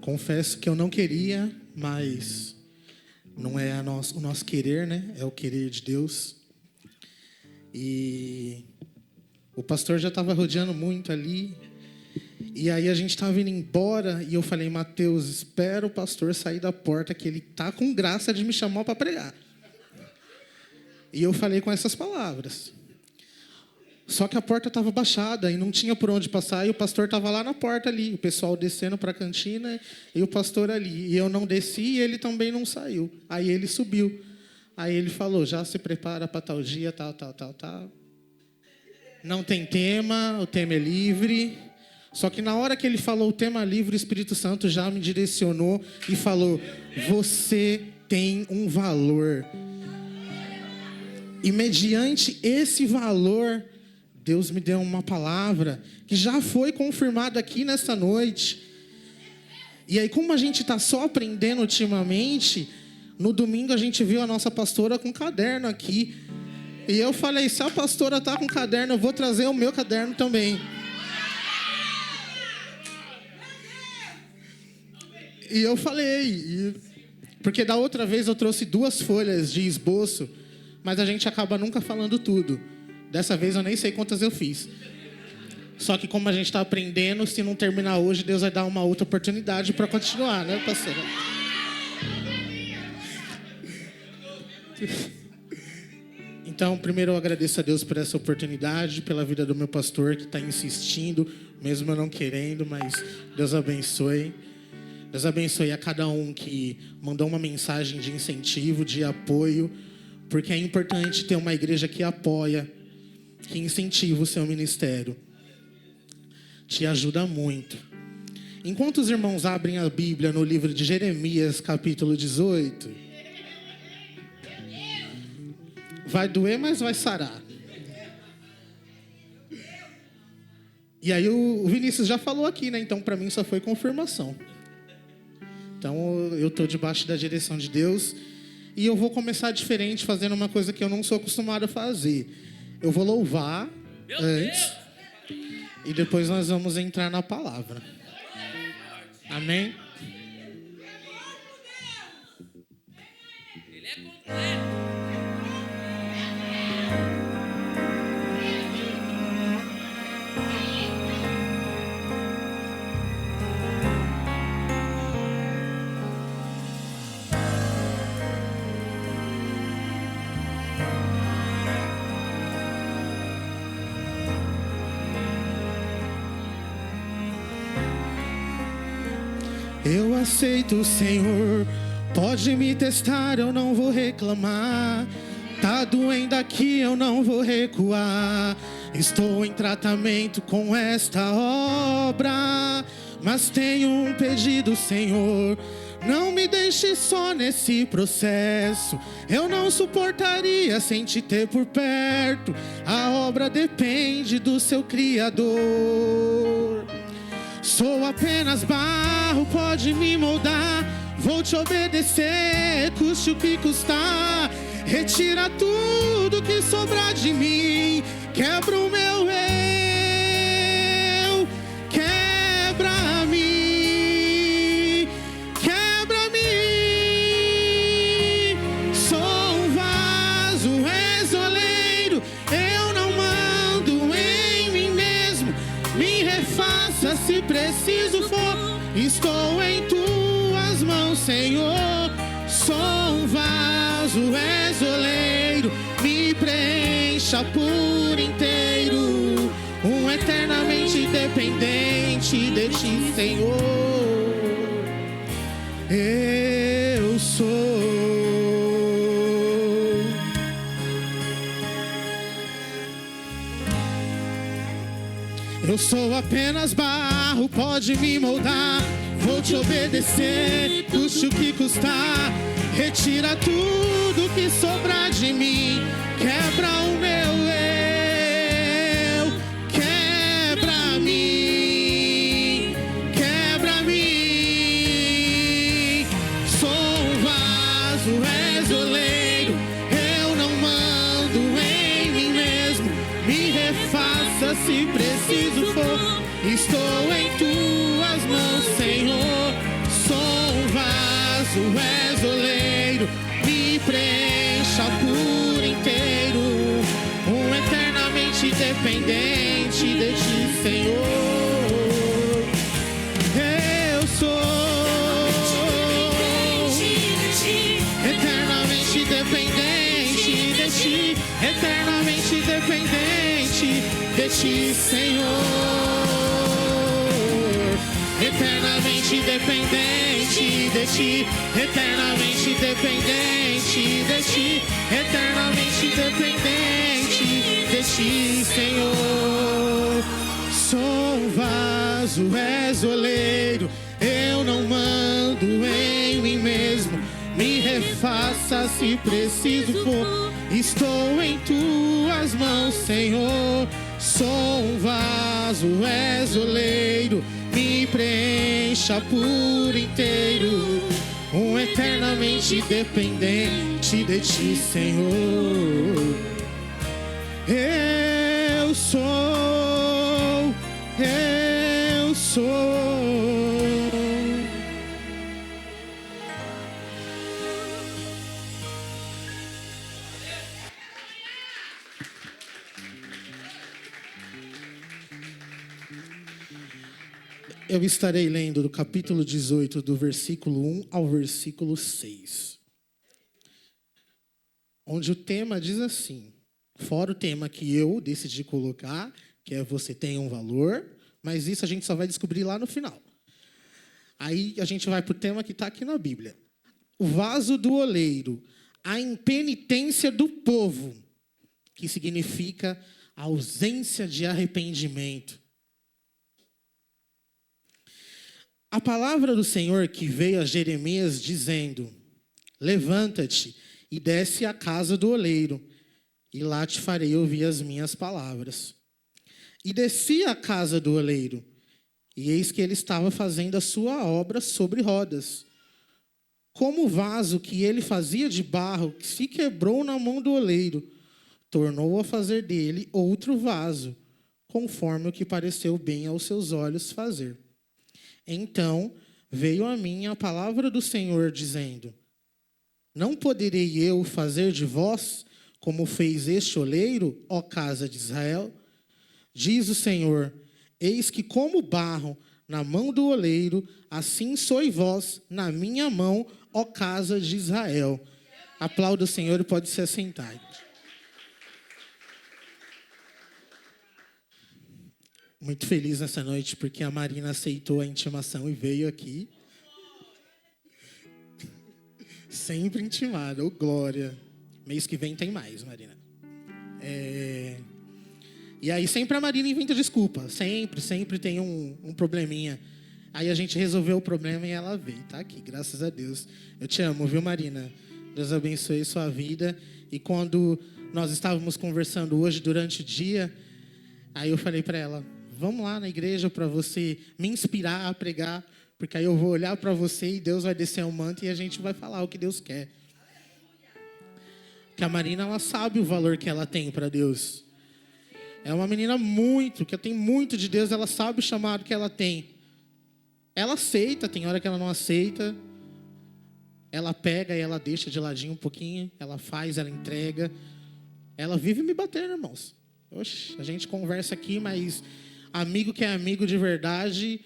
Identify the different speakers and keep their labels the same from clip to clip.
Speaker 1: Confesso que eu não queria, mas não é o nosso querer, né? É o querer de Deus. E o pastor já estava rodeando muito ali. E aí a gente estava indo embora e eu falei, Mateus, espera o pastor sair da porta que ele tá com graça de me chamar para pregar. E eu falei com essas palavras. Só que a porta estava baixada e não tinha por onde passar. E o pastor estava lá na porta ali. O pessoal descendo para a cantina e o pastor ali. E eu não desci e ele também não saiu. Aí ele subiu. Aí ele falou, já se prepara para tal dia, tal. Não tem tema, o tema é livre. Só que na hora que ele falou o tema livre, o Espírito Santo já me direcionou e falou, você tem um valor. E mediante esse valor, Deus me deu uma palavra que já foi confirmada aqui nessa noite. E aí, como a gente está só aprendendo ultimamente, no domingo a gente viu a nossa pastora com caderno aqui. E eu falei, se a pastora está com caderno, eu vou trazer o meu caderno também. E eu falei, porque da outra vez eu trouxe 2 folhas de esboço, mas a gente acaba nunca falando tudo. Dessa vez eu nem sei quantas eu fiz. Só que como a gente está aprendendo, se não terminar hoje, Deus vai dar uma outra oportunidade para continuar, né, pastora? Então, primeiro eu agradeço a Deus por essa oportunidade, pela vida do meu pastor que está insistindo, mesmo eu não querendo, mas Deus abençoe. Deus abençoe a cada um que mandou uma mensagem de incentivo, de apoio, porque é importante ter uma igreja que apoia, que incentiva o seu ministério. Te ajuda muito. Enquanto os irmãos abrem a Bíblia no livro de Jeremias, capítulo 18, vai doer, mas vai sarar. E aí o Vinícius já falou aqui, né? Então para mim só foi confirmação. Então eu estou debaixo da direção de Deus e eu vou começar diferente, fazendo uma coisa que eu não sou acostumado a fazer. Eu vou louvar antes e depois nós vamos entrar na palavra. Amém?
Speaker 2: Ele é completo.
Speaker 1: Eu aceito, Senhor, pode me testar, eu não vou reclamar. Tá doendo aqui, eu não vou recuar. Estou em tratamento com esta obra, mas tenho um pedido, Senhor. Não me deixe só nesse processo. Eu não suportaria sem te ter por perto. A obra depende do seu Criador. Sou apenas barro, pode me moldar. Vou te obedecer, custe o que custar. Retira tudo que sobrar de mim. Quebra o meu eu. Quebra-me. Quebra-me. Sou um vaso exoleiro. Eu não mando em mim mesmo. Me refaça se preciso for. Estou em tuas mãos, Senhor. Sou um vaso exoleiro. Me preencha por inteiro. Um eternamente dependente de ti, Senhor. Eu sou. Eu sou apenas barro, pode me moldar. Vou te obedecer, custe o que custar. Retira tudo que sobrar de mim. Quebra o meu eu. Quebra-me. Quebra-me. Sou um vaso exoleiro. Eu não mando em mim mesmo. Me refaça se preciso for. Estou em tuas mãos, Senhor. vaso és oleiro, me preencha por inteiro, eternamente dependente de ti, Senhor. Eu sou eternamente dependente de ti, eternamente dependente de ti, Senhor. Eternamente dependente de ti, eternamente dependente de ti, eternamente dependente de ti, Senhor. Sou um vaso, és oleiro, eu não mando em mim mesmo, me refaça se preciso for, estou em tuas mãos, Senhor. Sou um vaso, és oleiro, me preencha por inteiro, eternamente dependente de ti, Senhor. Eu sou. Eu estarei lendo do capítulo 18, do versículo 1 ao versículo 6. Onde o tema diz assim, fora o tema que eu decidi colocar, que é você tem um valor, mas isso a gente só vai descobrir lá no final. Aí a gente vai para o tema que está aqui na Bíblia. O vaso do oleiro, a impenitência do povo, que significa a ausência de arrependimento. A palavra do Senhor que veio a Jeremias dizendo, levanta-te e desce à casa do oleiro, e lá te farei ouvir as minhas palavras. E desci à casa do oleiro, e eis que ele estava fazendo a sua obra sobre rodas. Como o vaso que ele fazia de barro, que se quebrou na mão do oleiro, tornou a fazer dele outro vaso, conforme o que pareceu bem aos seus olhos fazer. Então veio a mim a palavra do Senhor, dizendo, não poderei eu fazer de vós como fez este oleiro, ó casa de Israel? Diz o Senhor, eis que como barro na mão do oleiro, assim sois vós na minha mão, ó casa de Israel. Aplauda o Senhor e pode se assentar. Muito feliz nessa noite, porque a Marina aceitou a intimação e veio aqui. Sempre intimada, ô glória. Mês que vem tem mais, Marina. E aí sempre a Marina inventa desculpa. Sempre tem um probleminha. Aí a gente resolveu o problema e ela veio. Tá aqui, graças a Deus. Eu te amo, viu, Marina? Deus abençoe sua vida. E quando nós estávamos conversando hoje durante o dia, aí eu falei para ela, vamos lá na igreja para você me inspirar a pregar, porque aí eu vou olhar para você e Deus vai descer um manto e a gente vai falar o que Deus quer. Que a Marina, ela sabe o valor que ela tem para Deus. É uma menina que tem muito de Deus, ela sabe o chamado que ela tem. Ela aceita, tem hora que ela não aceita. Ela pega e ela deixa de ladinho um pouquinho, ela faz, ela entrega. Ela vive me batendo, irmãos. Oxe, a gente conversa aqui, mas amigo que é amigo de verdade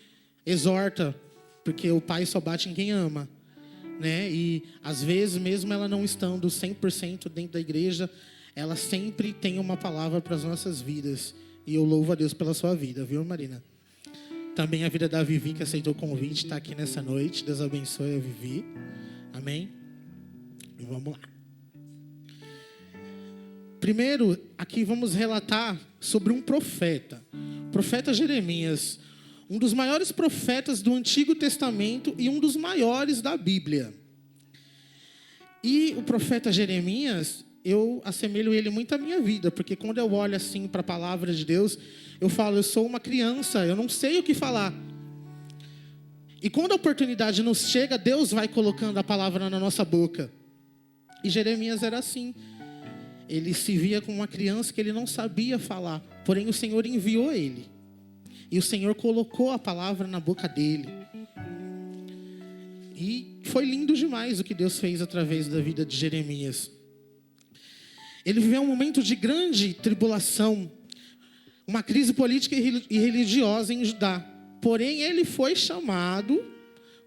Speaker 1: exorta, porque o pai só bate em quem ama, né? E às vezes, mesmo ela não estando 100% dentro da igreja, ela sempre tem uma palavra para as nossas vidas. E eu louvo a Deus pela sua vida, viu, Marina? Também a vida da Vivi, que aceitou o convite, está aqui nessa noite. Deus abençoe a Vivi. Amém? E vamos lá. Primeiro, aqui vamos relatar sobre um profeta. O profeta Jeremias, um dos maiores profetas do Antigo Testamento e um dos maiores da Bíblia. E o profeta Jeremias, eu assemelho ele muito à minha vida, porque quando eu olho assim para a palavra de Deus, eu falo, eu sou uma criança, eu não sei o que falar. E quando a oportunidade nos chega, Deus vai colocando a palavra na nossa boca. E Jeremias era assim. Ele se via como uma criança que ele não sabia falar, porém o Senhor enviou ele. E o Senhor colocou a palavra na boca dele. E foi lindo demais o que Deus fez através da vida de Jeremias. Ele viveu um momento de grande tribulação, uma crise política e religiosa em Judá. Porém, ele foi chamado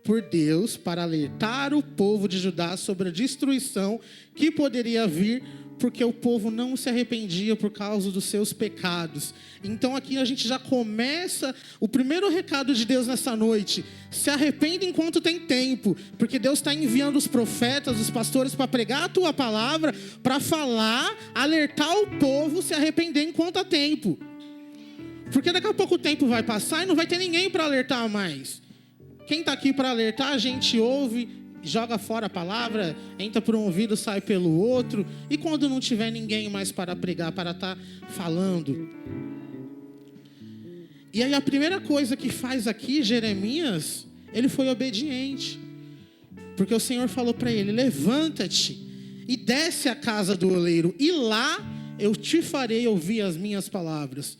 Speaker 1: por Deus para alertar o povo de Judá sobre a destruição que poderia vir, porque o povo não se arrependia por causa dos seus pecados. Então aqui a gente já começa o primeiro recado de Deus nessa noite: se arrependa enquanto tem tempo, porque Deus está enviando os profetas, os pastores para pregar a tua palavra, para falar, alertar o povo, se arrepender enquanto há tempo. Porque daqui a pouco o tempo vai passar e não vai ter ninguém para alertar mais. Quem está aqui para alertar, a gente ouve, joga fora a palavra, entra por um ouvido, sai pelo outro. E quando não tiver ninguém mais para pregar, para estar falando? E aí a primeira coisa que faz aqui Jeremias, ele foi obediente. Porque o Senhor falou para ele: levanta-te e desce à casa do oleiro, e lá eu te farei ouvir as minhas palavras.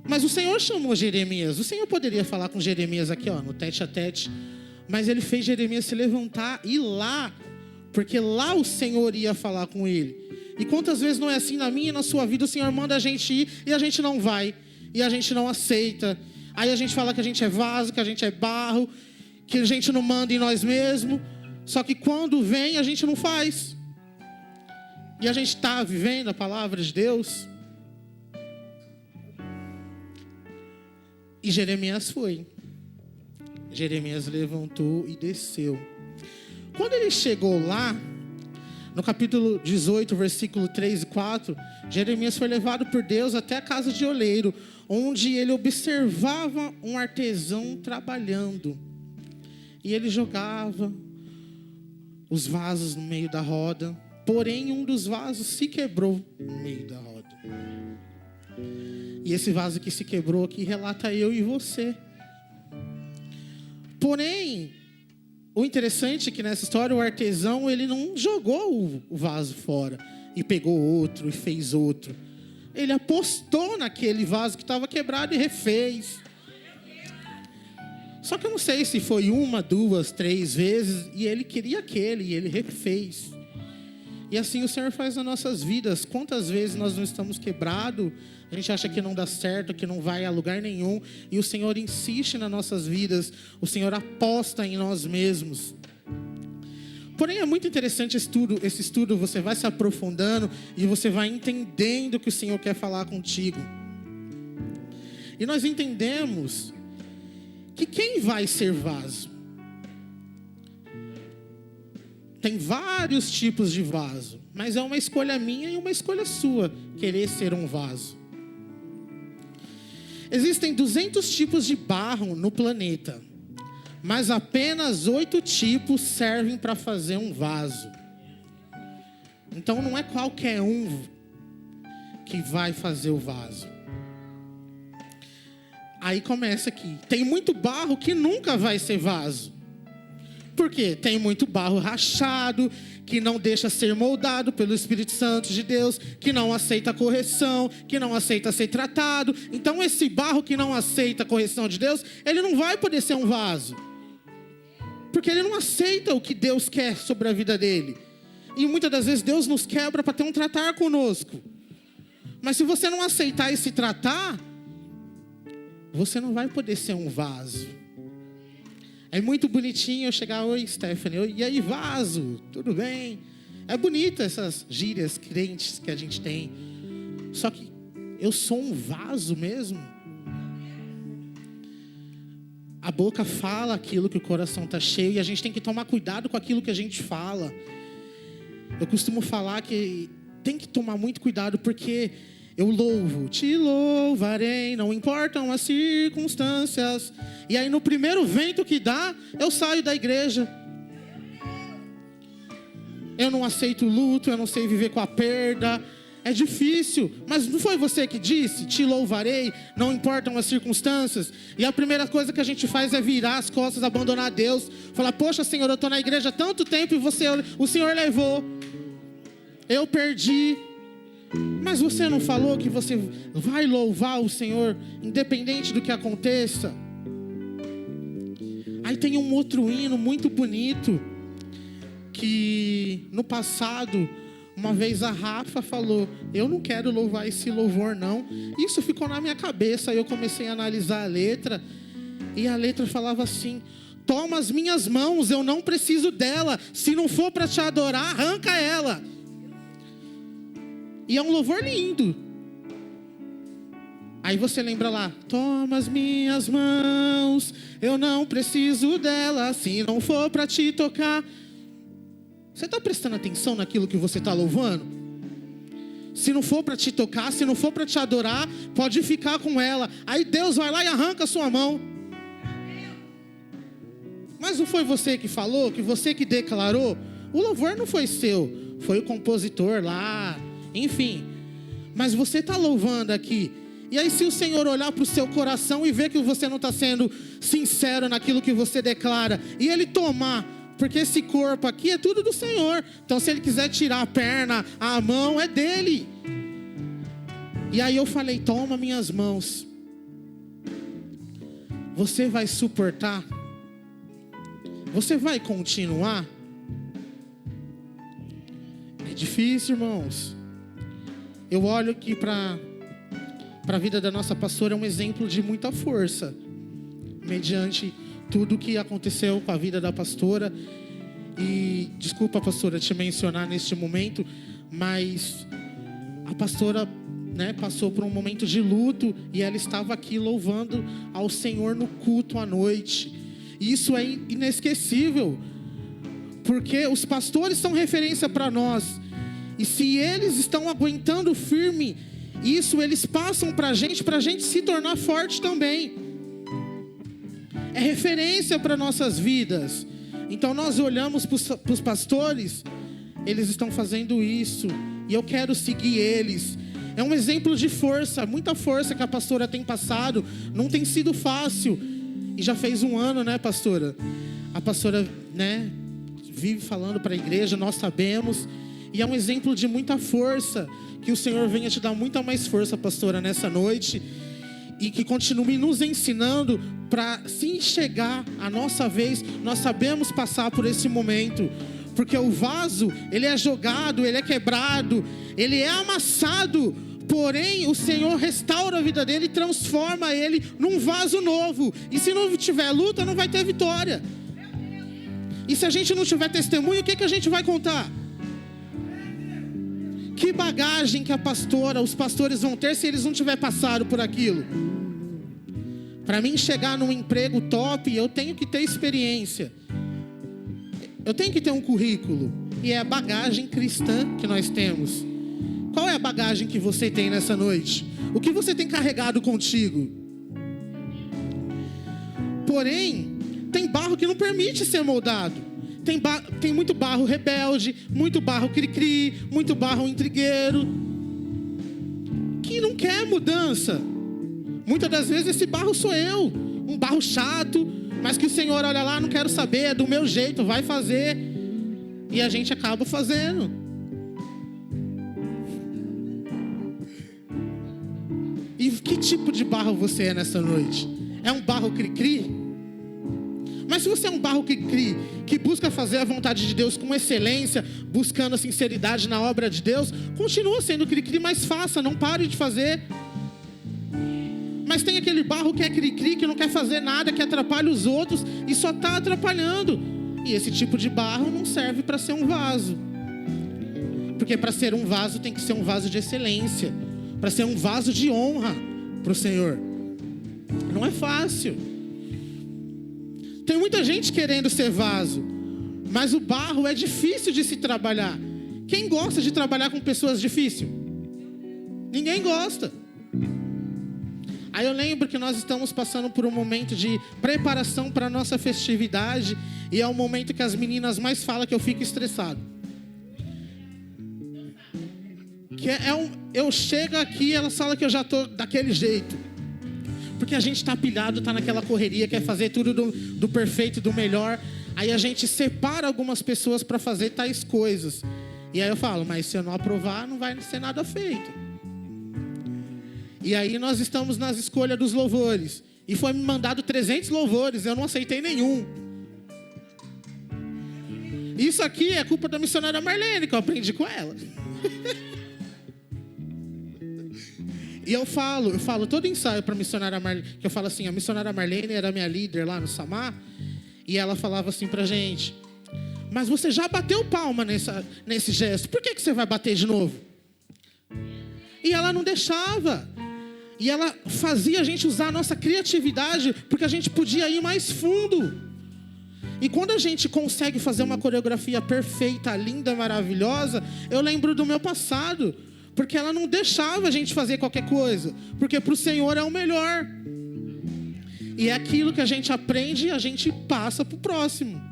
Speaker 1: Mas o Senhor chamou Jeremias. O Senhor poderia falar com Jeremias aqui, ó, no tete a tete. Mas ele fez Jeremias se levantar e ir lá, porque lá o Senhor ia falar com ele. E quantas vezes não é assim na minha e na sua vida? O Senhor manda a gente ir e a gente não vai. E a gente não aceita. Aí a gente fala que a gente é vaso, que a gente é barro, que a gente não manda em nós mesmos. Só que quando vem, a gente não faz. E a gente está vivendo a palavra de Deus. E Jeremias foi. Jeremias levantou e desceu. Quando ele chegou lá, no capítulo 18, versículo 3 e 4, Jeremias foi levado por Deus até a casa de oleiro, onde ele observava um artesão trabalhando. E ele jogava os vasos no meio da roda. Porém, um dos vasos se quebrou no meio da roda. E esse vaso que se quebrou aqui relata eu e você. Porém, o interessante é que nessa história o artesão, ele não jogou o vaso fora e pegou outro e fez outro. Ele apostou naquele vaso que estava quebrado e refez. Só que eu não sei se foi 1, 2, 3 vezes, e ele queria aquele e ele refez. E assim o Senhor faz nas nossas vidas. Quantas vezes nós não estamos quebrados, a gente acha que não dá certo, que não vai a lugar nenhum, e o Senhor insiste nas nossas vidas, o Senhor aposta em nós mesmos. Porém é muito interessante esse estudo, você vai se aprofundando e você vai entendendo o que o Senhor quer falar contigo. E nós entendemos que quem vai ser vaso? Tem vários tipos de vaso, mas é uma escolha minha e uma escolha sua querer ser um vaso. Existem 200 tipos de barro no planeta, mas apenas 8 tipos servem para fazer um vaso. Então não é qualquer um que vai fazer o vaso. Aí começa aqui. Tem muito barro que nunca vai ser vaso. Por quê? Tem muito barro rachado, que não deixa ser moldado pelo Espírito Santo de Deus, que não aceita a correção, que não aceita ser tratado. Então esse barro que não aceita a correção de Deus, ele não vai poder ser um vaso. Porque ele não aceita o que Deus quer sobre a vida dele. E muitas das vezes Deus nos quebra para ter um tratar conosco. Mas se você não aceitar esse tratar, você não vai poder ser um vaso. É muito bonitinho eu chegar: oi, Stephanie, oi, e aí, vaso, tudo bem? É bonito essas gírias crentes que a gente tem. Só que eu sou um vaso mesmo? A boca fala aquilo que o coração está cheio, e a gente tem que tomar cuidado com aquilo que a gente fala. Eu costumo falar que tem que tomar muito cuidado, porque eu louvo, te louvarei, não importam as circunstâncias. E aí no primeiro vento que dá, eu saio da igreja. Eu não aceito luto, eu não sei viver com a perda. É difícil, mas não foi você que disse: te louvarei, não importam as circunstâncias? E a primeira coisa que a gente faz é virar as costas, abandonar Deus. Falar: poxa, Senhor, eu estou na igreja há tanto tempo e o Senhor levou. Eu perdi. Mas você não falou que você vai louvar o Senhor, independente do que aconteça? Aí Aí tem um outro hino muito bonito, que no passado, uma vez a Rafa falou, eu não quero louvar esse louvor não. Isso ficou na minha cabeça, aí eu comecei a analisar a letra, e a letra falava assim: toma as minhas mãos, eu não preciso dela, se não for para te adorar, arranca ela. E é um louvor lindo. Aí você lembra lá, toma as minhas mãos, eu não preciso dela, se não for para te tocar. Você está prestando atenção naquilo que você está louvando? Se não for para te tocar, se não for para te adorar, pode ficar com ela. Aí Deus vai lá e arranca a sua mão. Mas não foi você que falou, que você que declarou? O louvor não foi seu, foi o compositor lá, enfim. Mas você está louvando aqui. E aí se o Senhor olhar para o seu coração e ver que você não está sendo sincero naquilo que você declara, e Ele tomar, porque esse corpo aqui é tudo do Senhor. Então se Ele quiser tirar a perna, a mão, é dEle. E aí eu falei, toma minhas mãos. Você vai suportar? Você vai continuar? É difícil, irmãos. Eu olho aqui para a vida da nossa pastora, é um exemplo de muita força, mediante tudo que aconteceu com a vida da pastora. E desculpa, pastora, te mencionar neste momento, mas a pastora, passou por um momento de luto, e ela estava aqui louvando ao Senhor no culto à noite. E isso é inesquecível, porque os pastores são referência para nós, e se eles estão aguentando firme isso, eles passam para a gente se tornar forte também. É referência para nossas vidas. Então nós olhamos para os pastores, eles estão fazendo isso, e eu quero seguir eles. É um exemplo de força, muita força que a pastora tem passado. Não tem sido fácil. E já fez um ano, né, pastora? A pastora, vive falando para a igreja, nós sabemos. E é um exemplo de muita força. Que o Senhor venha te dar muita mais força, pastora, nessa noite. E que continue nos ensinando para, se chegar a nossa vez, nós sabemos passar por esse momento. Porque o vaso, ele é jogado, ele é quebrado, ele é amassado. Porém, o Senhor restaura a vida dele e transforma ele num vaso novo. E se não tiver luta, não vai ter vitória. E se a gente não tiver testemunho, o que a gente vai contar? Que bagagem que os pastores vão ter se eles não tiverem passado por aquilo? Para mim chegar num emprego top, eu tenho que ter experiência. Eu tenho que ter um currículo. E é a bagagem cristã que nós temos. Qual é a bagagem que você tem nessa noite? O que você tem carregado contigo? Porém, tem barro que não permite ser moldado. Tem muito barro rebelde, muito barro cri-cri, muito barro intrigueiro, que não quer mudança. Muitas das vezes esse barro sou eu, um barro chato, mas que o Senhor olha lá, não quero saber, é do meu jeito, vai fazer. E a gente acaba fazendo. E que tipo de barro você é nessa noite? É um barro cri-cri? Mas se você é um barro que busca fazer a vontade de Deus com excelência, buscando a sinceridade na obra de Deus, continua sendo cri-cri, mas faça, não pare de fazer. Mas tem aquele barro que é cri-cri, que não quer fazer nada, que atrapalha os outros e só está atrapalhando. E esse tipo de barro não serve para ser um vaso. Porque para ser um vaso tem que ser um vaso de excelência, para ser um vaso de honra para o Senhor. Não é fácil. Tem muita gente querendo ser vaso, mas o barro é difícil de se trabalhar. Quem gosta de trabalhar com pessoas difíceis? Ninguém gosta. Aí eu lembro que nós estamos passando por um momento de preparação para a nossa festividade, e é o momento que as meninas mais falam que eu fico estressado. Eu chego aqui, elas falam que eu já estou daquele jeito. Porque a gente está pilhado, está naquela correria, quer fazer tudo do perfeito, do melhor. Aí a gente separa algumas pessoas para fazer tais coisas. E aí eu falo, mas se eu não aprovar, não vai ser nada feito. E aí nós estamos nas escolhas dos louvores. E foi me mandado 300 louvores, eu não aceitei nenhum. Isso aqui é culpa da missionária Marlene, que eu aprendi com ela. E eu falo todo ensaio para a missionária Marlene, que eu falo assim, a missionária Marlene era minha líder lá no Samar, e ela falava assim pra gente: mas você já bateu palma nesse gesto, por que você vai bater de novo? E ela não deixava. E ela fazia a gente usar a nossa criatividade, porque a gente podia ir mais fundo. E quando a gente consegue fazer uma coreografia perfeita, linda, maravilhosa, eu lembro do meu passado, porque ela não deixava a gente fazer qualquer coisa, porque para o Senhor é o melhor. E é aquilo que a gente aprende e a gente passa para o próximo.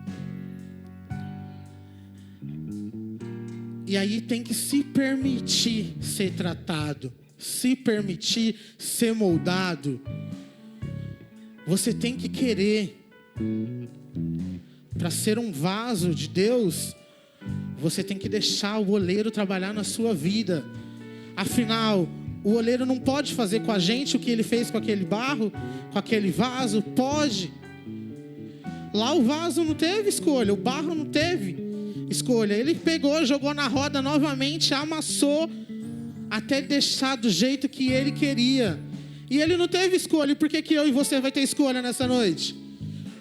Speaker 1: E aí tem que se permitir ser tratado, se permitir ser moldado. Você tem que querer. Para ser um vaso de Deus, você tem que deixar o oleiro trabalhar na sua vida. Afinal, o oleiro não pode fazer com a gente o que ele fez com aquele barro, com aquele vaso? Pode. Lá o vaso não teve escolha, o barro não teve escolha. Ele pegou, jogou na roda novamente, amassou, até deixar do jeito que ele queria. E ele não teve escolha. E por que eu e você vai ter escolha nessa noite?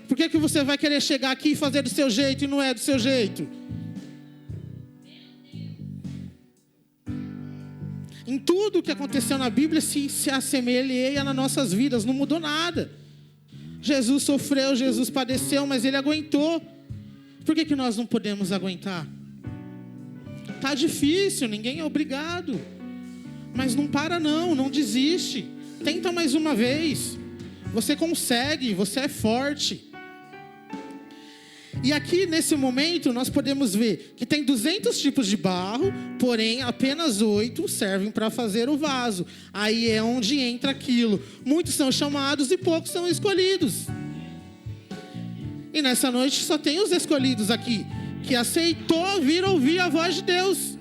Speaker 1: Por que você vai querer chegar aqui e fazer do seu jeito e não é do seu jeito? Em tudo que aconteceu na Bíblia se assemelha nas nossas vidas, não mudou nada. Jesus sofreu, Jesus padeceu, mas ele aguentou. Por que nós não podemos aguentar? Tá difícil, ninguém é obrigado. Mas não para não desiste. Tenta mais uma vez. Você consegue, você é forte. E aqui nesse momento nós podemos ver que tem 200 tipos de barro, porém apenas 8 servem para fazer o vaso. Aí é onde entra aquilo. Muitos são chamados e poucos são escolhidos. E nessa noite só tem os escolhidos aqui, que aceitou vir ouvir a voz de Deus.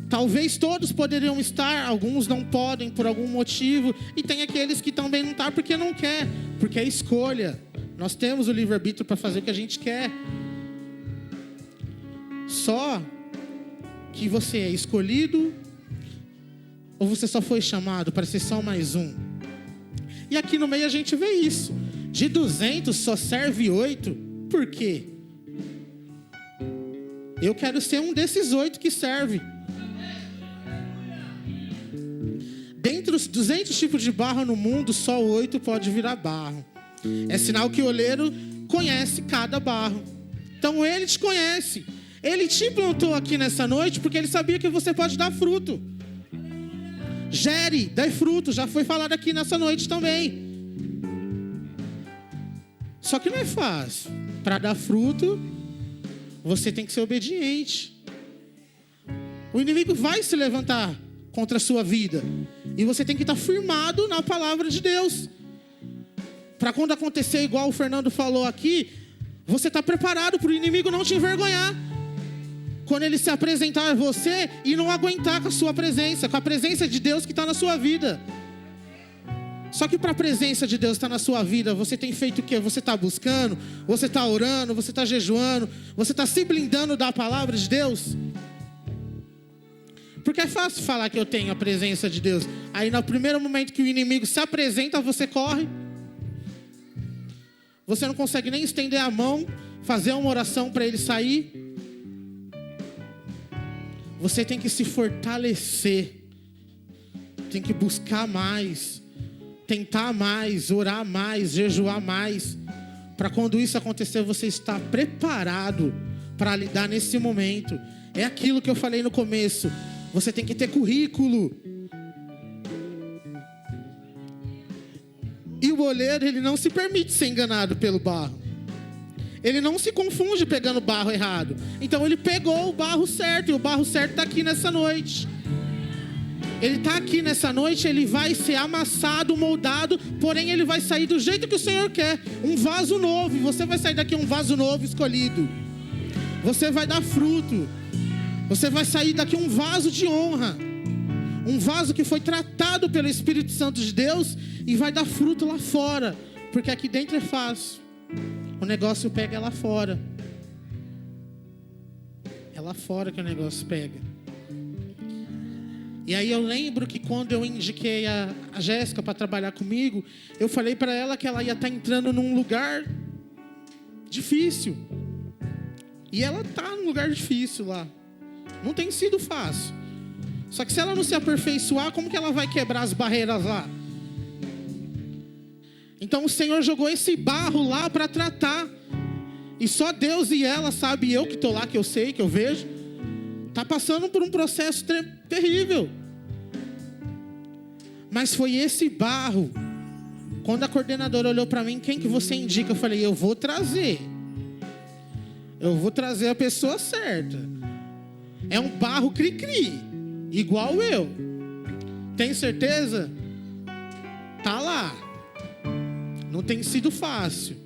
Speaker 1: Talvez todos poderiam estar, alguns não podem por algum motivo, e tem aqueles que também não estão porque não quer, porque é escolha. Nós temos o livre-arbítrio para fazer o que a gente quer. Só que você é escolhido ou você só foi chamado para ser só mais um? E aqui no meio a gente vê isso. De 200 só serve 8. Por quê? Eu quero ser um desses 8 que serve. Dentre os 200 tipos de barro no mundo, só 8 pode virar barro. É sinal que o oleiro conhece cada barro. Então ele te conhece. Ele te plantou aqui nessa noite porque ele sabia que você pode dar fruto. Gere, dê fruto. Já foi falado aqui nessa noite também. Só que não é fácil. Para dar fruto, você tem que ser obediente. O inimigo vai se levantar contra a sua vida. E você tem que estar firmado na palavra de Deus. Para quando acontecer igual o Fernando falou aqui, você está preparado para o inimigo não te envergonhar. Quando ele se apresentar a você e não aguentar com a sua presença, com a presença de Deus que está na sua vida. Só que para a presença de Deus estar na sua vida, você tem feito o quê? Você está buscando, você está orando, você está jejuando, você está se blindando da palavra de Deus. Porque é fácil falar que eu tenho a presença de Deus. Aí no primeiro momento que o inimigo se apresenta, você corre. Você não consegue nem estender a mão, fazer uma oração para ele sair. Você tem que se fortalecer. Tem que buscar mais. Tentar mais, orar mais, jejuar mais. Para quando isso acontecer, você estar preparado para lidar nesse momento. É aquilo que eu falei no começo. Você tem que ter currículo. E o oleiro, ele não se permite ser enganado pelo barro. Ele não se confunde pegando o barro errado. Então ele pegou o barro certo. E o barro certo está aqui nessa noite. Ele está aqui nessa noite. Ele vai ser amassado, moldado. Porém ele vai sair do jeito que o Senhor quer. Um vaso novo. E você vai sair daqui um vaso novo escolhido. Você vai dar fruto. Você vai sair daqui um vaso de honra. Um vaso que foi tratado pelo Espírito Santo de Deus e vai dar fruto lá fora. Porque aqui dentro é fácil. o negócio pega lá fora. É lá fora que o negócio pega. E aí eu lembro que quando eu indiquei a Jéssica para trabalhar comigo, eu falei para ela que ela ia estar entrando num lugar difícil. E ela está num lugar difícil lá. Não tem sido fácil. Só que se ela não se aperfeiçoar, como que ela vai quebrar as barreiras lá? Então o Senhor jogou esse barro lá para tratar. E só Deus e ela, sabe, eu que estou lá, que eu sei, que eu vejo, está passando por um processo terrível. Mas foi esse barro. Quando a coordenadora olhou para mim, quem que você indica? Eu falei, eu vou trazer. Eu vou trazer a pessoa certa. É um barro cri-cri, igual eu. Tem certeza? Tá lá. Não tem sido fácil.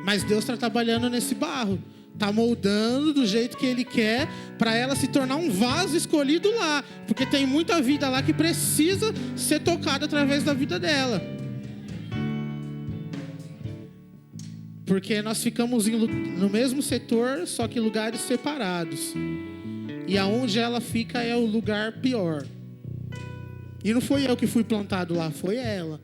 Speaker 1: Mas Deus está trabalhando nesse barro. Está moldando do jeito que Ele quer, para ela se tornar um vaso escolhido lá. Porque tem muita vida lá que precisa ser tocada através da vida dela. Porque nós ficamos no mesmo setor, só que lugares separados. E aonde ela fica é o lugar pior. E não foi eu que fui plantado lá, foi ela.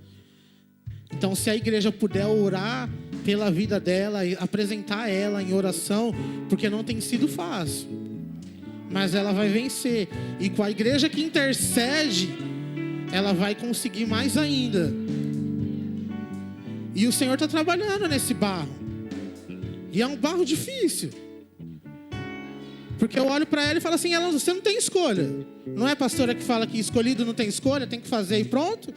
Speaker 1: Então, se a igreja puder orar pela vida dela, e apresentar ela em oração, porque não tem sido fácil, mas ela vai vencer. E com a igreja que intercede, ela vai conseguir mais ainda. E o Senhor está trabalhando nesse barro. E é um barro difícil. Porque eu olho para ela e falo assim, ela, você não tem escolha. Não é a pastora que fala que escolhido não tem escolha, tem que fazer e pronto?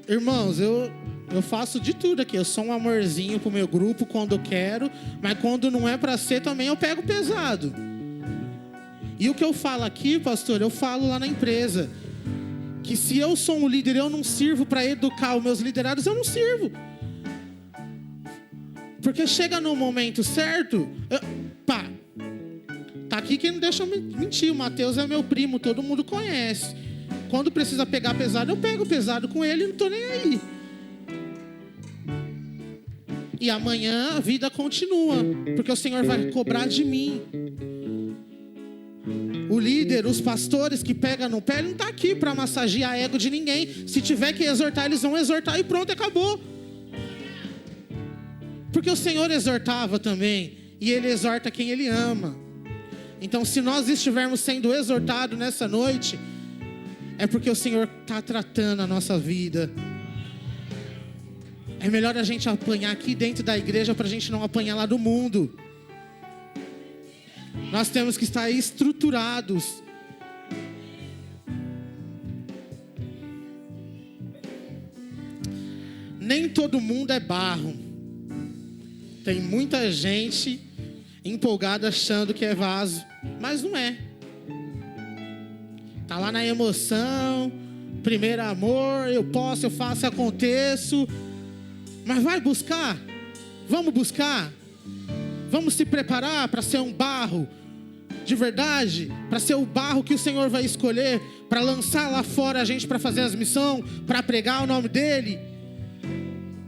Speaker 1: Irmãos, eu faço de tudo aqui. Eu sou um amorzinho pro meu grupo quando eu quero, mas quando não é para ser também eu pego pesado. E o que eu falo aqui, pastor, eu falo lá na empresa. Que se eu sou um líder, eu não sirvo para educar os meus liderados, eu não sirvo. Porque chega no momento certo, tá aqui quem não deixa eu mentir, o Mateus é meu primo, todo mundo conhece. Quando precisa pegar pesado, eu pego pesado com ele e não estou nem aí. E amanhã a vida continua, porque o Senhor vai cobrar de mim. O líder, os pastores que pegam no pé, ele não está aqui para massagear a ego de ninguém. Se tiver que exortar, eles vão exortar e pronto, acabou. Porque o Senhor exortava também, e Ele exorta quem Ele ama. Então, se nós estivermos sendo exortados nessa noite, é porque o Senhor está tratando a nossa vida. É melhor a gente apanhar aqui dentro da igreja para a gente não apanhar lá do mundo. Nós temos que estar estruturados. Nem todo mundo é barro. Tem muita gente empolgada achando que é vaso, mas não é. Tá lá na emoção, primeiro amor, eu posso, eu faço, aconteço. Mas vai buscar? Vamos buscar? Vamos se preparar para ser um barro de verdade? Para ser o barro que o Senhor vai escolher, para lançar lá fora a gente para fazer as missões, para pregar o nome dEle?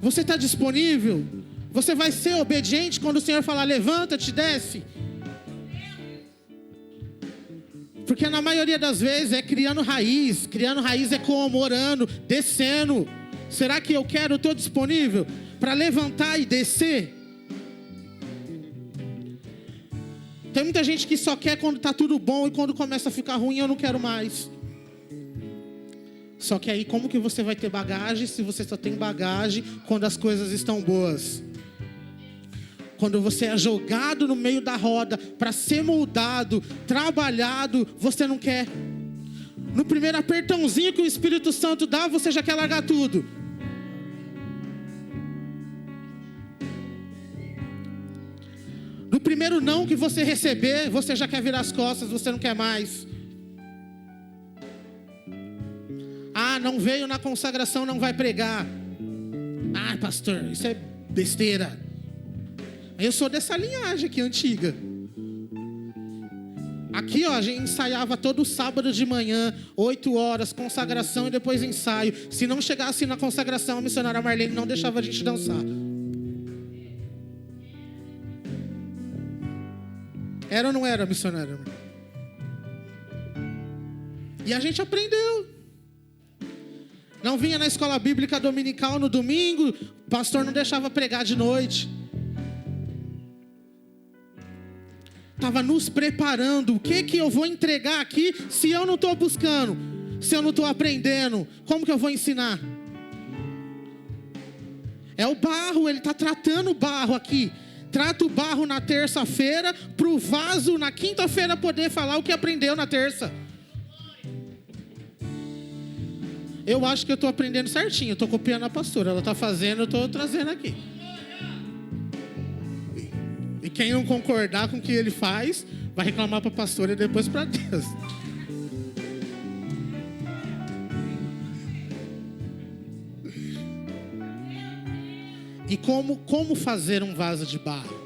Speaker 1: Você está disponível? Você vai ser obediente quando o Senhor falar, levanta-te, desce? Porque na maioria das vezes é criando raiz. Criando raiz é como? Orando, descendo. Será que eu quero, estou disponível para levantar e descer? Tem muita gente que só quer quando está tudo bom e quando começa a ficar ruim eu não quero mais. Só que aí como que você vai ter bagagem se você só tem bagagem quando as coisas estão boas? Quando você é jogado no meio da roda para ser moldado, trabalhado, você não quer. No primeiro apertãozinho que o Espírito Santo dá, você já quer largar tudo. No primeiro não que você receber, você já quer virar as costas, você não quer mais. Ah, não veio na consagração, não vai pregar. Ah, pastor, isso é besteira. Eu sou dessa linhagem aqui, antiga. Aqui, ó, a gente ensaiava todo sábado de manhã, 8 horas, consagração e depois ensaio. Se não chegasse na consagração, a missionária Marlene não deixava a gente dançar. Era ou não era, missionária? E a gente aprendeu. Não vinha na escola bíblica dominical no domingo, o pastor não deixava pregar de noite. Estava nos preparando. O que eu vou entregar aqui se eu não estou buscando? Se eu não estou aprendendo? Como que eu vou ensinar? É o barro, ele está tratando o barro aqui. Trata o barro na terça-feira, para o vaso na quinta-feira poder falar o que aprendeu na terça. Eu acho que eu estou aprendendo certinho. Eu estou copiando a pastora. Ela está fazendo, eu estou trazendo aqui. E quem não concordar com o que ele faz, vai reclamar para a pastora e depois para Deus. E como fazer um vaso de barro?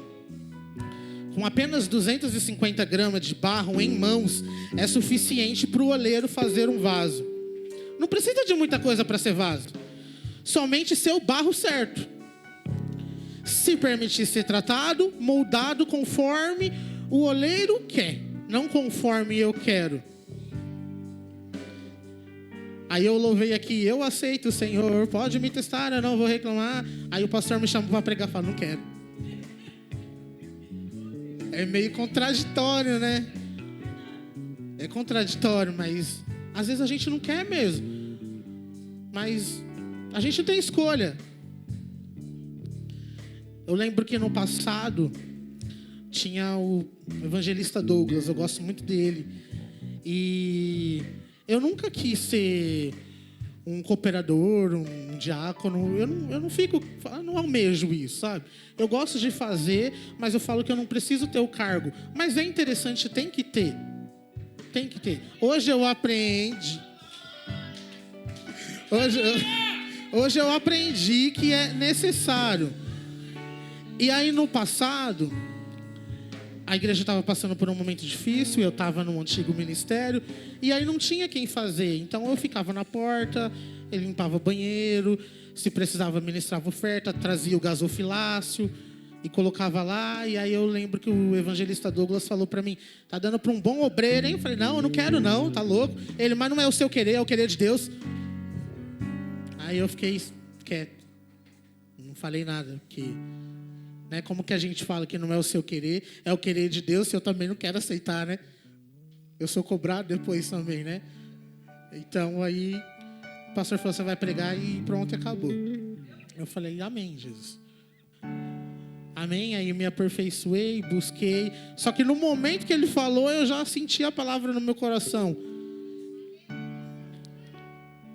Speaker 1: Com apenas 250 gramas de barro em mãos, é suficiente para o oleiro fazer um vaso. Não precisa de muita coisa para ser vaso. Somente ser o barro certo. Se permitir ser tratado, moldado conforme o oleiro quer, não conforme eu quero. Aí eu louvei aqui, eu aceito, Senhor, pode me testar, eu não vou reclamar. Aí o pastor me chamou para pregar e falou, não quero. É meio contraditório, né? É contraditório, mas às vezes a gente não quer mesmo. Mas a gente não tem escolha. Eu lembro que no passado tinha o evangelista Douglas, eu gosto muito dele. E eu nunca quis ser um cooperador, um diácono. Eu não almejo isso, sabe? Eu gosto de fazer, mas eu falo que eu não preciso ter o cargo. Mas é interessante, tem que ter. Tem que ter. Hoje eu aprendi. Hoje eu aprendi que é necessário. E aí no passado, a igreja estava passando por um momento difícil, eu estava no antigo ministério, e aí não tinha quem fazer. Então eu ficava na porta, ele limpava o banheiro, se precisava ministrava oferta, trazia o gasofilácio e colocava lá. E aí eu lembro que o evangelista Douglas falou para mim, tá dando para um bom obreiro, hein? Eu falei, não, eu não quero não, tá louco? Ele, mas não é o seu querer, é o querer de Deus. Aí eu fiquei quieto, não falei nada, porque... Né? Como que a gente fala que não é o seu querer, é o querer de Deus, eu também não quero aceitar, né? Eu sou cobrado depois também, né? Então aí o pastor falou, você vai pregar e pronto, acabou. Eu falei, amém, Jesus. Amém, aí me aperfeiçoei, busquei. Só que no momento que ele falou, eu já senti a palavra no meu coração.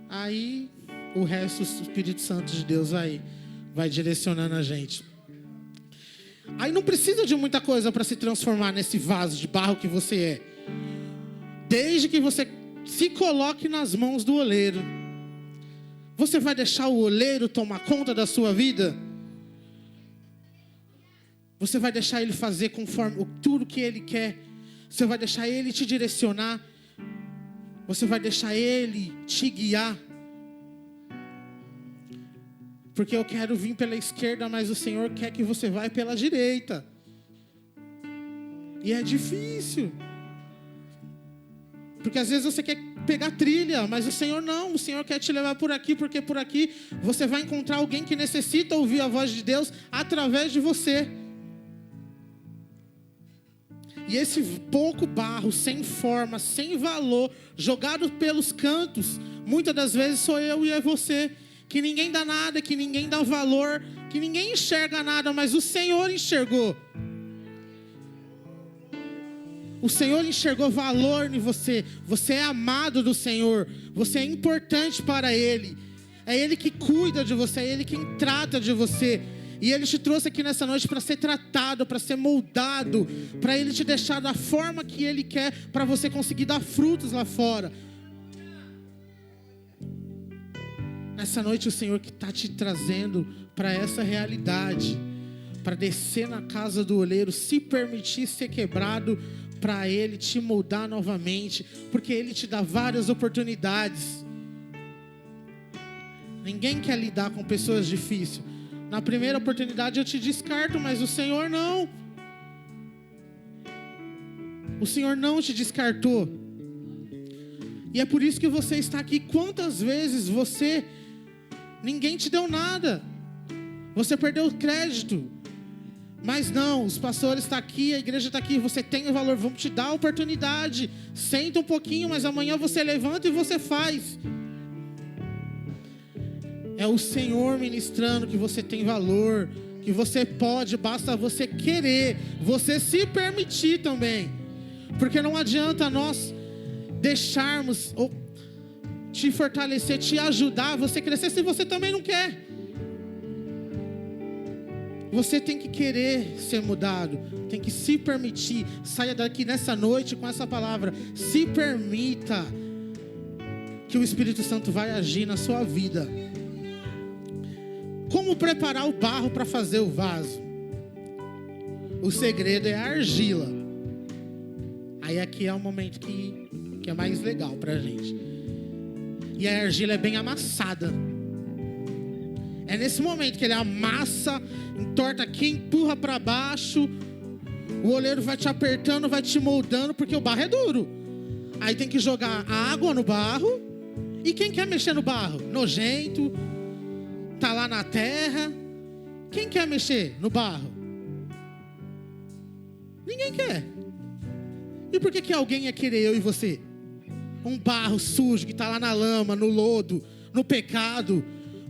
Speaker 1: Aí o resto, o Espírito Santo de Deus vai direcionando a gente. Aí não precisa de muita coisa para se transformar nesse vaso de barro que você é. Desde que você se coloque nas mãos do oleiro. Você vai deixar o oleiro tomar conta da sua vida? Você vai deixar ele fazer conforme tudo que ele quer? Você vai deixar ele te direcionar? Você vai deixar ele te guiar? Porque eu quero vir pela esquerda, mas o Senhor quer que você vá pela direita. E é difícil. Porque às vezes você quer pegar trilha, mas o Senhor não. O Senhor quer te levar por aqui, porque por aqui você vai encontrar alguém que necessita ouvir a voz de Deus através de você. E esse pouco barro, sem forma, sem valor, jogado pelos cantos, muitas das vezes sou eu e é você. Que ninguém dá nada, que ninguém dá valor, que ninguém enxerga nada, mas o Senhor enxergou. O Senhor enxergou valor em você. Você é amado do Senhor. Você é importante para Ele. É Ele que cuida de você, é Ele quem trata de você. E Ele te trouxe aqui nessa noite para ser tratado, para ser moldado, para Ele te deixar da forma que Ele quer, para você conseguir dar frutos lá fora. Nessa noite o Senhor que está te trazendo para essa realidade, para descer na casa do oleiro, se permitir ser quebrado para Ele te moldar novamente, porque Ele te dá várias oportunidades. Ninguém quer lidar com pessoas difíceis. Na primeira oportunidade eu te descarto, mas o Senhor não. O Senhor não te descartou. E é por isso que você está aqui. Quantas vezes ninguém te deu nada. Você perdeu o crédito. Mas não, os pastores estão aqui, a igreja está aqui, você tem o valor, vamos te dar a oportunidade. Senta um pouquinho, mas amanhã você levanta e você faz. É o Senhor ministrando que você tem valor, que você pode, basta você querer, você se permitir também. Porque não adianta nós deixarmos te fortalecer, te ajudar, você crescer se você também não quer. Você tem que querer ser mudado, tem que se permitir. Saia daqui nessa noite com essa palavra. Se permita que o Espírito Santo vai agir na sua vida. Como preparar o barro para fazer o vaso? O segredo é a argila. Aí aqui é o momento que é mais legal pra gente. E a argila é bem amassada. É nesse momento que ele amassa, entorta aqui, empurra para baixo. O oleiro vai te apertando, vai te moldando, porque o barro é duro. Aí tem que jogar água no barro. E quem quer mexer no barro? Nojento, tá lá na terra. Quem quer mexer no barro? Ninguém quer. E por que alguém ia querer, eu e você? Um barro sujo que tá lá na lama, no lodo, no pecado.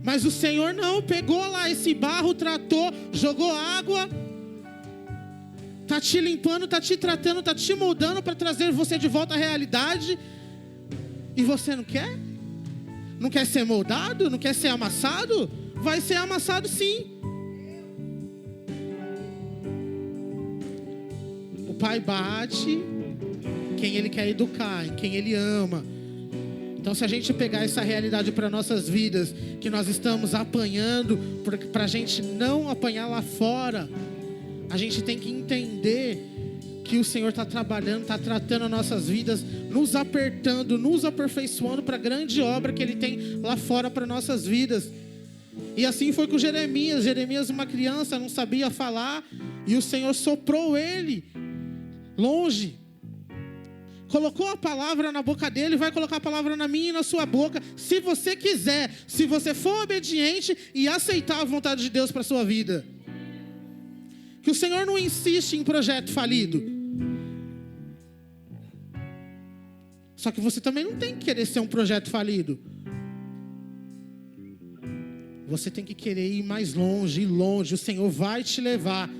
Speaker 1: Mas o Senhor não, pegou lá esse barro, tratou, jogou água, está te limpando, está te tratando, está te moldando para trazer você de volta à realidade. E você não quer? Não quer ser moldado? Não quer ser amassado? Vai ser amassado sim. O Pai bate quem Ele quer educar, em quem Ele ama. Então, se a gente pegar essa realidade para nossas vidas, que nós estamos apanhando, para a gente não apanhar lá fora, a gente tem que entender que o Senhor está trabalhando, está tratando as nossas vidas, nos apertando, nos aperfeiçoando para a grande obra que Ele tem lá fora para nossas vidas. E assim foi com Jeremias. Jeremias, uma criança, não sabia falar, e o Senhor soprou ele longe. Colocou a palavra na boca dele, vai colocar a palavra na minha e na sua boca, se você quiser, se você for obediente e aceitar a vontade de Deus para a sua vida. Que o Senhor não insiste em projeto falido. Só que você também não tem que querer ser um projeto falido. Você tem que querer ir mais longe, ir longe. O Senhor vai te levar,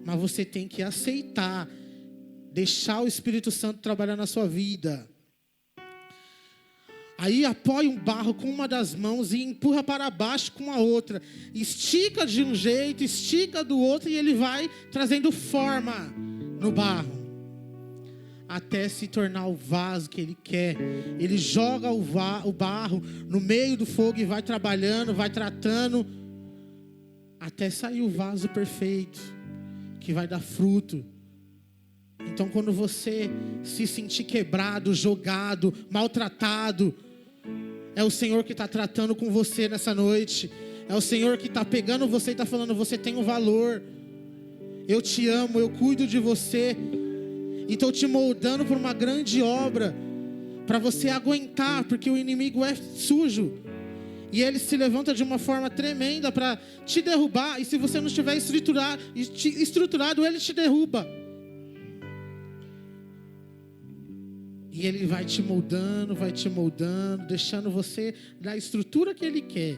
Speaker 1: mas você tem que aceitar. Deixar o Espírito Santo trabalhar na sua vida. Aí apoia um barro com uma das mãos e empurra para baixo com a outra. Estica de um jeito, estica do outro, e ele vai trazendo forma no barro. Até se tornar o vaso que ele quer. Ele joga o barro no meio do fogo e vai trabalhando, vai tratando. Até sair o vaso perfeito, que vai dar fruto. Então, quando você se sentir quebrado, jogado, maltratado, é o Senhor que está tratando com você nessa noite. É o Senhor que está pegando você e está falando: você tem um valor. Eu te amo, eu cuido de você. E estou te moldando para uma grande obra, para você aguentar, porque o inimigo é sujo. E ele se levanta de uma forma tremenda para te derrubar. E se você não estiver estruturado, ele te derruba. E ele vai te moldando, deixando você da estrutura que ele quer,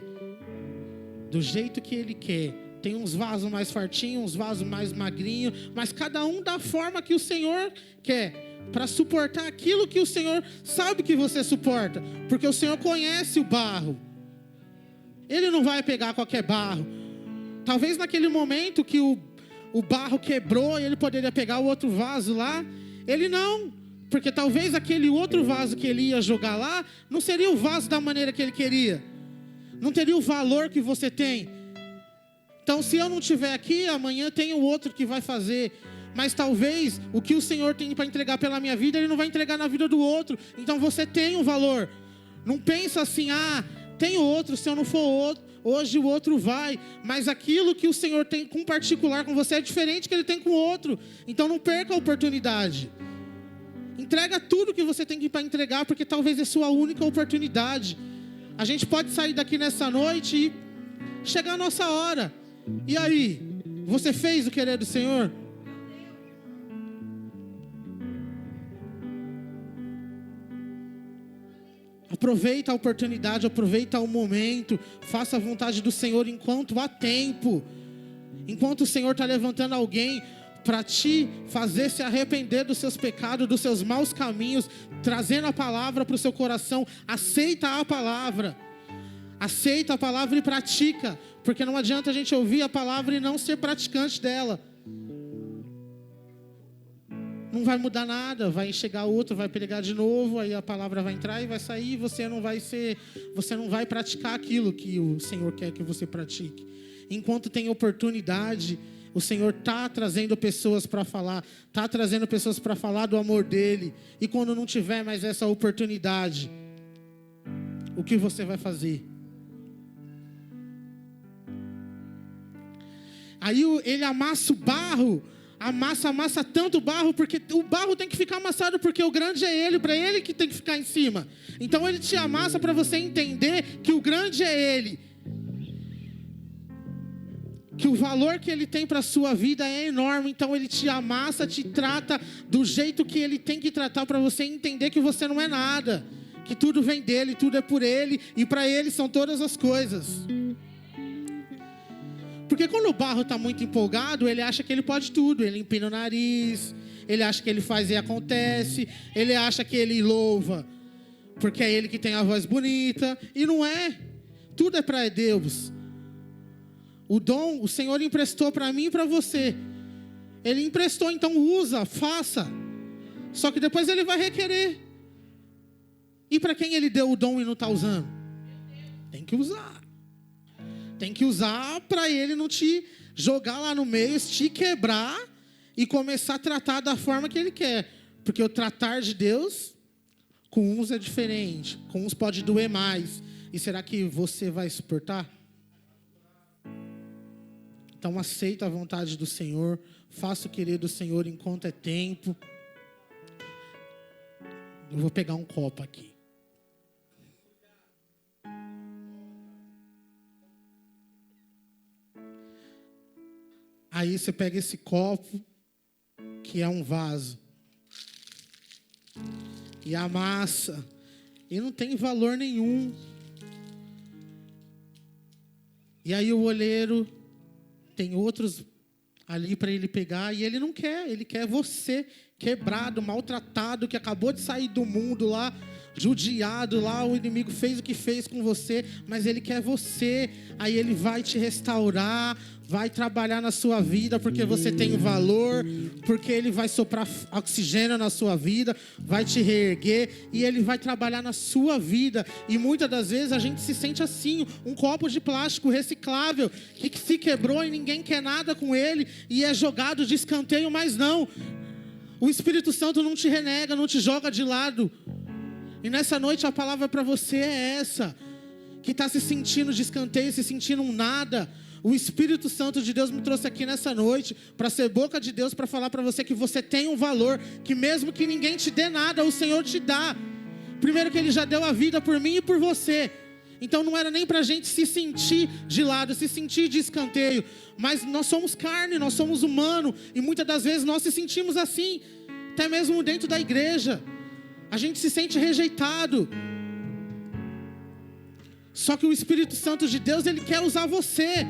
Speaker 1: do jeito que ele quer. Tem uns vasos mais fartinhos, uns vasos mais magrinhos, mas cada um da forma que o Senhor quer, para suportar aquilo que o Senhor sabe que você suporta, porque o Senhor conhece o barro. Ele não vai pegar qualquer barro. Talvez naquele momento que o barro quebrou e ele poderia pegar o outro vaso lá, ele não. Porque talvez aquele outro vaso que ele ia jogar lá não seria o vaso da maneira que ele queria. Não teria o valor que você tem. Então, se eu não estiver aqui, amanhã tem o outro que vai fazer. Mas talvez o que o Senhor tem para entregar pela minha vida, Ele não vai entregar na vida do outro. Então você tem um valor. Não pensa assim, tem outro, se eu não for outro, hoje o outro vai. Mas aquilo que o Senhor tem com particular com você é diferente do que Ele tem com o outro. Então não perca a oportunidade. Entrega tudo que você tem para entregar, porque talvez é sua única oportunidade. A gente pode sair daqui nessa noite e chegar a nossa hora. E aí, você fez o querer do Senhor? Aproveita a oportunidade, aproveita o momento, faça a vontade do Senhor enquanto há tempo. Enquanto o Senhor está levantando alguém para te fazer se arrepender dos seus pecados, dos seus maus caminhos, trazendo a palavra para o seu coração, aceita a palavra e pratica, porque não adianta a gente ouvir a palavra e não ser praticante dela. Não vai mudar nada, vai chegar outro, vai pregar de novo, aí a palavra vai entrar e vai sair, e você não vai praticar aquilo que o Senhor quer que você pratique. Enquanto tem oportunidade, o Senhor está trazendo pessoas para falar, está trazendo pessoas para falar do amor dEle. E quando não tiver mais essa oportunidade, o que você vai fazer? Aí ele amassa o barro, amassa tanto barro, porque o barro tem que ficar amassado, porque o grande é Ele, para Ele que tem que ficar em cima. Então Ele te amassa para você entender que o grande é Ele. Que o valor que Ele tem para a sua vida é enorme. Então Ele te amassa, te trata do jeito que Ele tem que tratar, para você entender que você não é nada, que tudo vem dEle, tudo é por Ele, e para Ele são todas as coisas. Porque quando o barro está muito empolgado, ele acha que ele pode tudo. Ele empina o nariz, ele acha que ele faz e acontece, ele acha que ele louva, porque é ele que tem a voz bonita. E não é. Tudo é para Deus. O dom, o Senhor emprestou para mim e para você. Ele emprestou, então usa, faça. Só que depois Ele vai requerer. E para quem Ele deu o dom e não está usando? Tem que usar. Tem que usar para Ele não te jogar lá no meio, te quebrar e começar a tratar da forma que Ele quer. Porque o tratar de Deus com uns é diferente. Com uns pode doer mais. E será que você vai suportar? Então aceita a vontade do Senhor. Faça o querer do Senhor enquanto é tempo. Eu vou pegar um copo aqui. Aí você pega esse copo, que é um vaso, e amassa, e não tem valor nenhum. E aí o olheiro tem outros ali para ele pegar, e ele não quer, ele quer você quebrado, maltratado, que acabou de sair do mundo lá, judiado lá, o inimigo fez o que fez com você, mas ele quer você. Aí ele vai te restaurar, vai trabalhar na sua vida, porque você tem valor, porque ele vai soprar oxigênio na sua vida, vai te reerguer, e ele vai trabalhar na sua vida. E muitas das vezes a gente se sente assim, um copo de plástico reciclável, que se quebrou e ninguém quer nada com ele, e é jogado de escanteio, mas não. O Espírito Santo não te renega, não te joga de lado. E nessa noite a palavra para você é essa, que está se sentindo de escanteio, se sentindo um nada. O Espírito Santo de Deus me trouxe aqui nessa noite para ser boca de Deus, para falar para você que você tem um valor, que mesmo que ninguém te dê nada, o Senhor te dá. Primeiro que Ele já deu a vida por mim e por você. Então não era nem para a gente se sentir de lado, se sentir de escanteio. Mas nós somos carne, nós somos humano, e muitas das vezes nós se sentimos assim, até mesmo dentro da igreja. A gente se sente rejeitado. Só que o Espírito Santo de Deus, Ele quer usar você,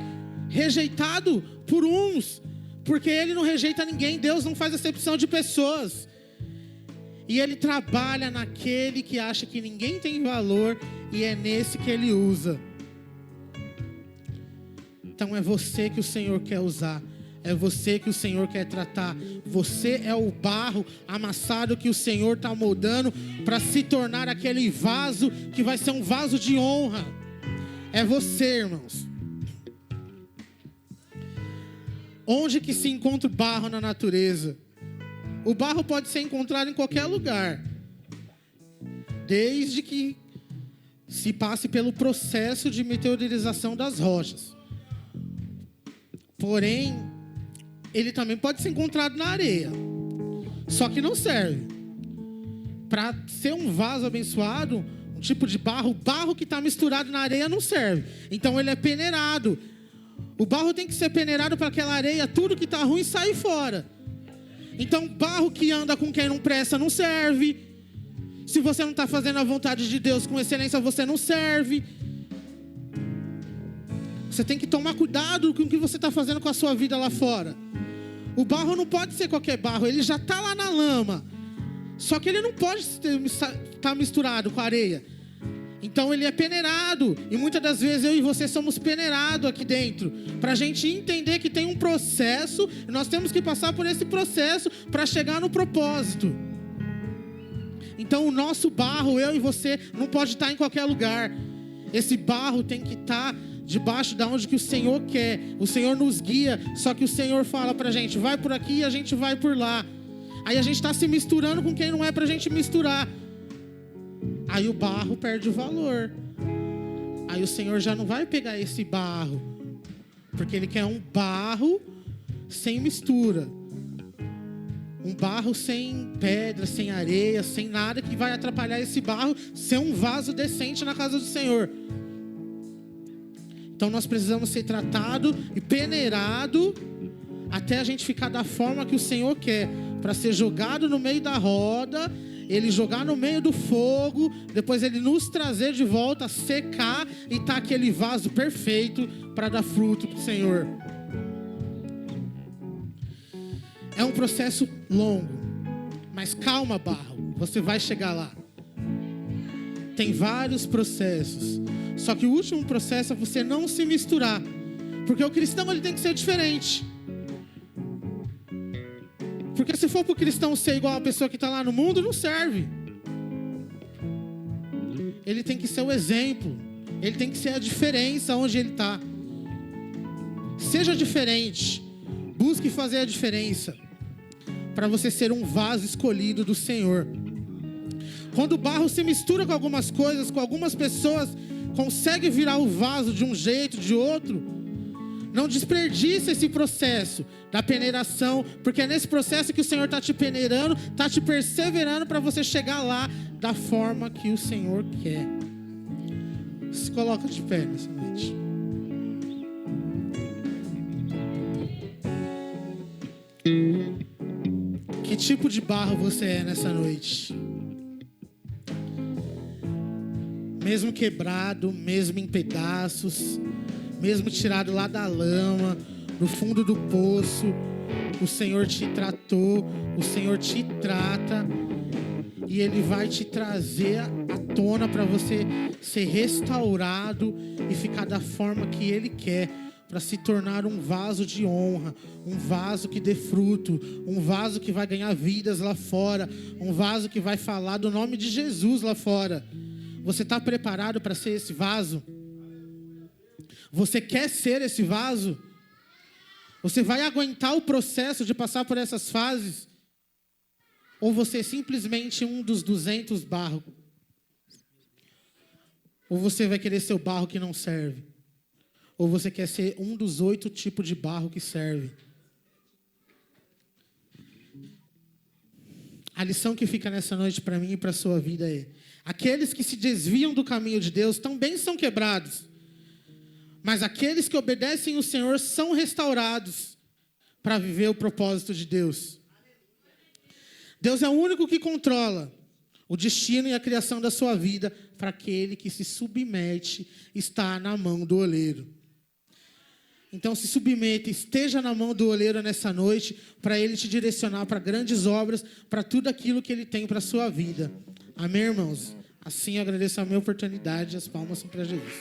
Speaker 1: rejeitado por uns, porque Ele não rejeita ninguém. Deus não faz acepção de pessoas. E Ele trabalha naquele que acha que ninguém tem valor, e é nesse que Ele usa. Então é você que o Senhor quer usar. É você que o Senhor quer tratar. Você é o barro amassado que o Senhor está moldando para se tornar aquele vaso que vai ser um vaso de honra. É você, irmãos. Onde que se encontra o barro na natureza? O barro pode ser encontrado em qualquer lugar, desde que se passe pelo processo de meteorização das rochas. Porém, ele também pode ser encontrado na areia. Só que não serve. Para ser um vaso abençoado, um tipo de barro, o barro que está misturado na areia não serve. Então ele é peneirado. O barro tem que ser peneirado para aquela areia, tudo que está ruim, sair fora. Então barro que anda com quem não presta não serve. Se você não está fazendo a vontade de Deus com excelência, você não serve. Você tem que tomar cuidado com o que você está fazendo com a sua vida lá fora. O barro não pode ser qualquer barro, ele já está lá na lama. Só que ele não pode estar misturado com a areia. Então ele é peneirado. E muitas das vezes eu e você somos peneirados aqui dentro. Para a gente entender que tem um processo. E nós temos que passar por esse processo para chegar no propósito. Então o nosso barro, eu e você, não pode estar em qualquer lugar. Esse barro tem que estar debaixo da onde que o Senhor quer. O Senhor nos guia. Só que o Senhor fala para a gente, vai por aqui e a gente vai por lá. Aí a gente está se misturando com quem não é para a gente misturar. Aí o barro perde o valor. Aí o Senhor já não vai pegar esse barro, porque Ele quer um barro sem mistura. Um barro sem pedra, sem areia, sem nada que vai atrapalhar esse barro ser um vaso decente na casa do Senhor. Então nós precisamos ser tratado e peneirado até a gente ficar da forma que o Senhor quer, para ser jogado no meio da roda, Ele jogar no meio do fogo, depois Ele nos trazer de volta, secar e tá aquele vaso perfeito para dar fruto para o Senhor. É um processo longo, mas calma, barro, você vai chegar lá. Tem vários processos, só que o último processo é você não se misturar, porque o cristão ele tem que ser diferente. Porque se for para o cristão ser igual a pessoa que está lá no mundo, não serve. Ele tem que ser o exemplo. Ele tem que ser a diferença onde ele está. Seja diferente. Busque fazer a diferença. Para você ser um vaso escolhido do Senhor. Quando o barro se mistura com algumas coisas, com algumas pessoas, consegue virar o vaso de um jeito, de outro. Não desperdice esse processo da peneiração, porque é nesse processo que o Senhor está te peneirando, está te perseverando para você chegar lá da forma que o Senhor quer. Se coloca de pé nessa noite. Que tipo de barro você é nessa noite? Mesmo quebrado, mesmo em pedaços, mesmo tirado lá da lama, no fundo do poço, o Senhor te tratou, o Senhor te trata e Ele vai te trazer à tona para você ser restaurado e ficar da forma que Ele quer, para se tornar um vaso de honra, um vaso que dê fruto, um vaso que vai ganhar vidas lá fora, um vaso que vai falar do nome de Jesus lá fora. Você está preparado para ser esse vaso? Você quer ser esse vaso? Você vai aguentar o processo de passar por essas fases? Ou você é simplesmente um dos 200 barros? Ou você vai querer ser o barro que não serve? Ou você quer ser um dos 8 tipos de barro que serve? A lição que fica nessa noite para mim e para a sua vida é: aqueles que se desviam do caminho de Deus também são quebrados. Mas aqueles que obedecem o Senhor são restaurados para viver o propósito de Deus. Deus é o único que controla o destino e a criação da sua vida. Para aquele que se submete, está na mão do oleiro. Então se submeta, esteja na mão do oleiro nessa noite, para Ele te direcionar para grandes obras, para tudo aquilo que Ele tem para a sua vida. Amém, irmãos? Assim eu agradeço a minha oportunidade. As palmas são para Jesus.